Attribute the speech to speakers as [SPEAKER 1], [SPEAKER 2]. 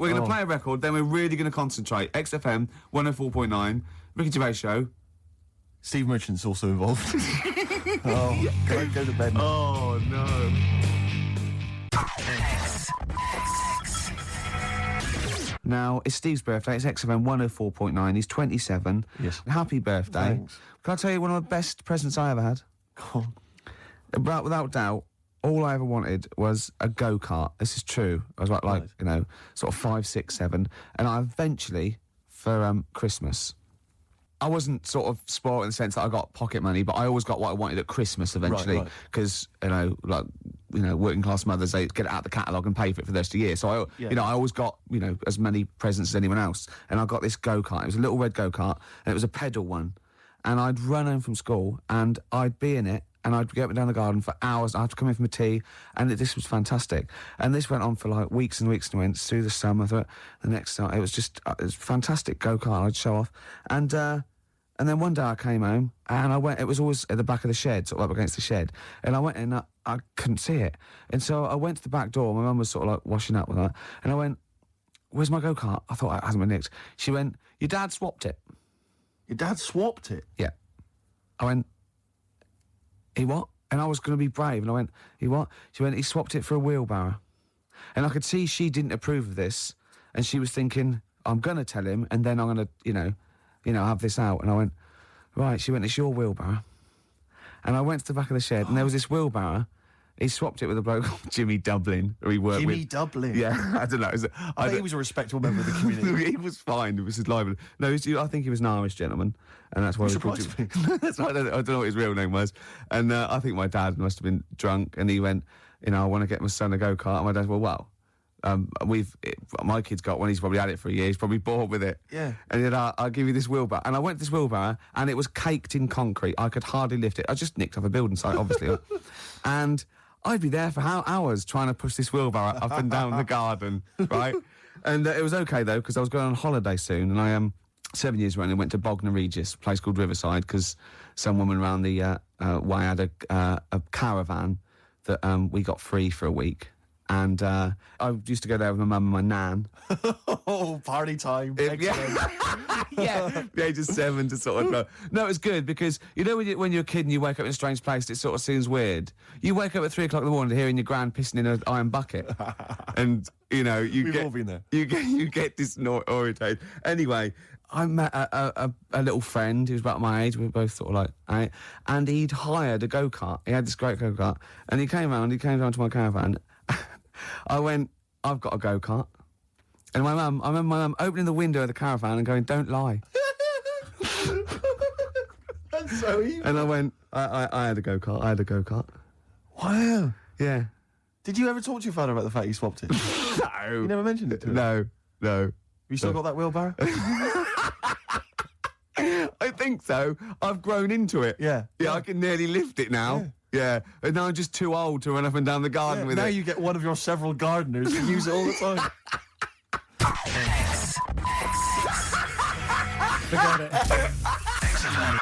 [SPEAKER 1] we're going to play a record, then we're really going to concentrate. XFM 104.9, Ricky Gervais Show.
[SPEAKER 2] Steve Merchant's also involved. Oh, can I go to bed now?
[SPEAKER 1] Oh, no. Now, it's Steve's birthday. It's XFM 104.9. He's 27.
[SPEAKER 2] Yes.
[SPEAKER 1] Happy birthday.
[SPEAKER 2] Thanks.
[SPEAKER 1] Can I tell you one of the best presents I ever had?
[SPEAKER 2] Go on.
[SPEAKER 1] Without doubt, all I ever wanted was a go-kart. This is true. I was like, you know, sort of 5, 6, 7. And I eventually, for Christmas, I wasn't sort of spoiled in the sense that I got pocket money, but I always got what I wanted at Christmas eventually. Because, working class mothers, they get it out the catalogue and pay for it for the rest of the year. So, I always got, as many presents as anyone else. And I got this go-kart. It was a little red go-kart, and it was a pedal one. And I'd run home from school, and I'd be in it, and I'd get up and down the garden for hours. I'd have to come in from a tea, and this was fantastic. And this went on for like weeks and weeks and weeks through the summer. The next time, it was just it was fantastic go-kart. I'd show off, and then one day I came home, and I went. It was always at the back of the shed, sort of up against the shed. And I went in, I couldn't see it, and so I went to the back door. My mum was sort of like washing up with that, and I went, "Where's my go-kart?" I thought it hasn't been nicked. She went, "Your dad swapped it."
[SPEAKER 2] Your dad swapped it?
[SPEAKER 1] Yeah. I went, "He what?" And I was going to be brave, and I went, "He what?" She went, "He swapped it for a wheelbarrow." And I could see she didn't approve of this, and she was thinking, "I'm going to tell him, and then I'm going to, have this out." And I went, "Right." She went, "It's your wheelbarrow." And I went to the back of the shed, and there was this wheelbarrow. He swapped it with a bloke called Jimmy Dublin, who he worked with.
[SPEAKER 2] Jimmy Dublin?
[SPEAKER 1] Yeah, I don't know.
[SPEAKER 2] I think he was a respectable member of the community.
[SPEAKER 1] He was fine. It was his lively. No, I think he was an Irish gentleman, and that's why we called him. That's why I don't know what his real name was. And I think my dad must have been drunk, and he went, "I want to get my son a go-kart." And my dad, my kid's got one. He's probably had it for a year. He's probably bored with it.
[SPEAKER 2] Yeah.
[SPEAKER 1] And he said, "I'll give you this wheelbarrow." And I went to this wheelbarrow, and it was caked in concrete. I could hardly lift it. I just nicked off a building site, obviously. And I'd be there for hours trying to push this wheelbarrow up and down the garden, right? And it was okay, though, because I was going on holiday soon, and I 7 years running, went to Bognor Regis, a place called Riverside, because some woman around the way had a caravan that we got free for a week. And I used to go there with my mum and my nan.
[SPEAKER 2] Oh, party time.
[SPEAKER 1] Yeah, the age of 7 to sort of... No, it was good because, when you're a kid and you wake up in a strange place, it sort of seems weird. You wake up at 3 o'clock in the morning hearing your gran pissing in an iron bucket. And,
[SPEAKER 2] We've all been there.
[SPEAKER 1] You get disorientated. Anyway, I met a little friend who was about my age. We were both sort of like... and he'd hired a go-kart. He had this great go-kart. And he came down to my caravan. I went, "I've got a go-kart." And I remember my mum opening the window of the caravan and going, "Don't lie."
[SPEAKER 2] That's so evil.
[SPEAKER 1] And I went, I had a go-kart.
[SPEAKER 2] Wow.
[SPEAKER 1] Yeah.
[SPEAKER 2] Did you ever talk to your father about the fact he swapped it?
[SPEAKER 1] No.
[SPEAKER 2] You never mentioned it to him?
[SPEAKER 1] No.
[SPEAKER 2] You still got that wheelbarrow?
[SPEAKER 1] I think so. I've grown into it.
[SPEAKER 2] Yeah.
[SPEAKER 1] Yeah, I can nearly lift it now. Yeah. And now I'm just too old to run up and down the garden with it.
[SPEAKER 2] Now you get one of your several gardeners and use it all the time. Forget it.